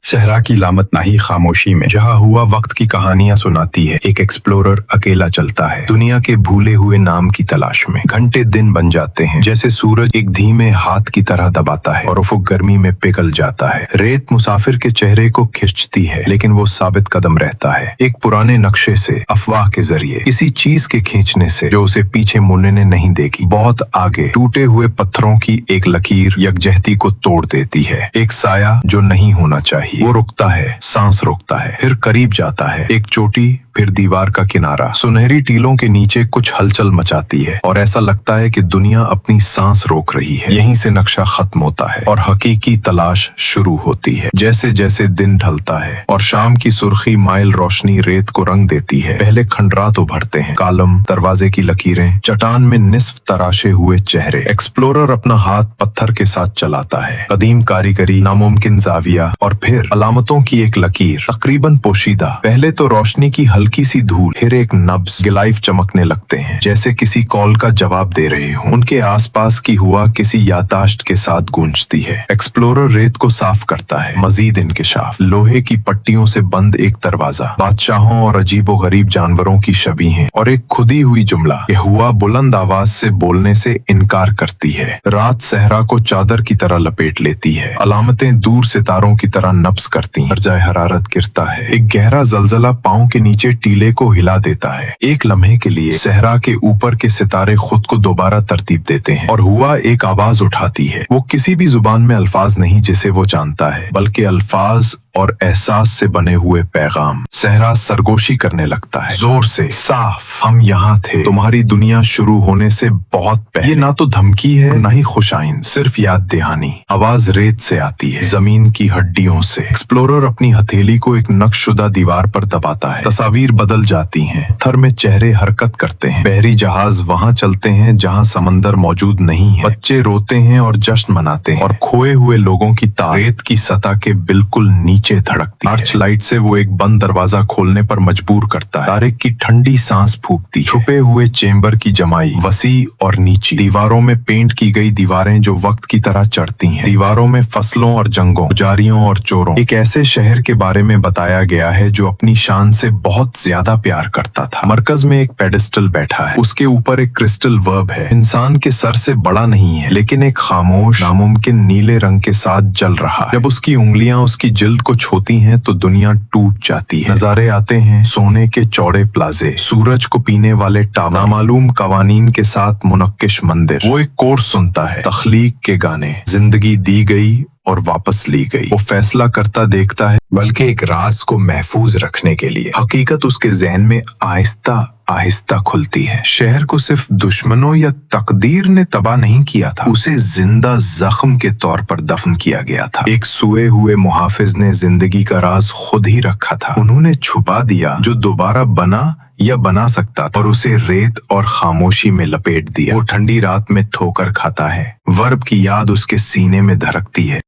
सहरा की लामतनाही खामोशी में जहाँ हुआ वक्त की कहानियां सुनाती है। एक एक्सप्लोरर अकेला चलता है दुनिया के भूले हुए नाम की तलाश में। घंटे दिन बन जाते हैं जैसे सूरज एक धीमे हाथ की तरह दबाता है और उफक गर्मी में पिघल जाता है। रेत मुसाफिर के चेहरे को खिंचती है लेकिन वो साबित कदम रहता है, एक पुराने नक्शे से, अफवाह के जरिए, किसी चीज के खींचने से जो उसे पीछे मुड़ने नहीं देगी। बहुत आगे टूटे हुए पत्थरों की एक लकीर यकजहती को तोड़ देती है। एक साया जो नहीं होना चाहिए। वो रुकता है, सांस रोकता है, फिर करीब जाता है। एक चोटी, फिर दीवार का किनारा। सुनहरी टीलों के नीचे कुछ हलचल मचाती है और ऐसा लगता है कि दुनिया अपनी सांस रोक रही है। यहीं से नक्शा खत्म होता है और हकीकी तलाश शुरू होती है। जैसे जैसे दिन ढलता है और शाम की सुर्खी माइल रोशनी रेत को रंग देती है, पहले खंडरात उभरते हैं, कालम, दरवाजे की लकीरें, चट्टान में निस्फ तराशे हुए चेहरे। एक्सप्लोरर अपना हाथ पत्थर के साथ चलाता है। कदीम कारीगरी, नामुमकिन जाविया और फिर अलामतों की एक लकीर, तकरीबन पोशीदा। पहले तो रोशनी की हल्की सी धूल, फिर एक नब्ज। गिलाइफ चमकने लगते हैं जैसे किसी कॉल का जवाब दे रहे हो। उनके आसपास की हुआ किसी याददाश्त के साथ गूंजती है। एक्सप्लोरर रेत को साफ करता है। मजीद इंकिशाफ, लोहे की पट्टियों से बंद एक दरवाजा, बादशाहों और अजीबो गरीब जानवरों की शबीहें और एक खुदी हुई जुमला कि हुआ बुलंद आवाज से बोलने से इनकार करती है। रात सहरा को चादर की तरह लपेट लेती है। अलामतें दूर सितारों की तरह नब्ज करती हैं। दर्जाए हरारत गिरता है। एक गहरा जलजला पांव के नीचे टीले को हिला देता है। एक लम्हे के लिए सहरा के ऊपर के सितारे खुद को दोबारा तरतीब देते हैं और हुआ एक आवाज उठाती है। वो किसी भी जुबान में अल्फाज नहीं जिसे वो जानता है, बल्कि अल्फाज और एहसास से बने हुए पैगाम। सहरा सरगोशी करने लगता है, जोर से, साफ, हम यहाँ थे तुम्हारी दुनिया शुरू होने से बहुत पहले। ये ना तो धमकी है ना ही खुशाइन, सिर्फ याद दहानी। आवाज रेत से आती है, जमीन की हड्डियों से। एक्सप्लोरर अपनी हथेली को एक नक्शशुदा दीवार पर दबाता है। तस्वीर बदल जाती हैं, पत्थर में चेहरे हरकत करते हैं। बहरी जहाज वहाँ चलते हैं जहाँ समंदर मौजूद नहीं है। बच्चे रोते हैं और जश्न मनाते हैं और खोए हुए लोगों की तार रेत की सतह के बिल्कुल नीचे धड़कती है। टॉर्च लाइट से वो एक बंद दरवाजा खोलने पर मजबूर करता है। तारिक की ठंडी सांस फूकती। छुपे हुए चेम्बर की जमाई, वसी और नीची। दीवारों में पेंट की गई दीवारें जो वक्त की तरह चढ़ती हैं। दीवारों में फसलों और जंगों, पुजारियों और चोरों, एक ऐसे शहर के बारे में बताया गया है जो अपनी शान से बहुत ज्यादा प्यार करता था। मरकज में एक पेडिस्टल बैठा है, उसके ऊपर एक क्रिस्टल वर्ब है। इंसान के सर से बड़ा नहीं है लेकिन एक खामोश, नामुमकिन नीले रंग के साथ जल रहा। जब उसकी उंगलियां उसकी जिल्द को छूती हैं तो दुनिया टूट जाती है। नजारे आते हैं सोने के चौड़े प्लाजे, सूरज को पीने वाले टावर, नामालूम कवानीन के साथ मुनक्किश मंदिर। वो एक कोर्स सुनता है, तख्लीक के गाने, जिंदगी दी गई और वापस ली गई। वो फैसला करता देखता है, बल्कि एक राज को महफूज रखने के लिए। हकीकत उसके ज़हन में आहिस्ता आहिस्ता खुलती है। शहर को सिर्फ दुश्मनों या तकदीर ने तबाह नहीं किया था, उसे जिंदा जख्म के तौर पर दफन किया गया था। एक सोए हुए मुहाफिज ने जिंदगी का राज खुद ही रखा था। उन्होंने छुपा दिया जो दोबारा बना या बना सकता था और उसे रेत और खामोशी में लपेट दिया। वो ठंडी रात में ठोकर खाता है, वर्ब की याद उसके सीने में धड़कती है।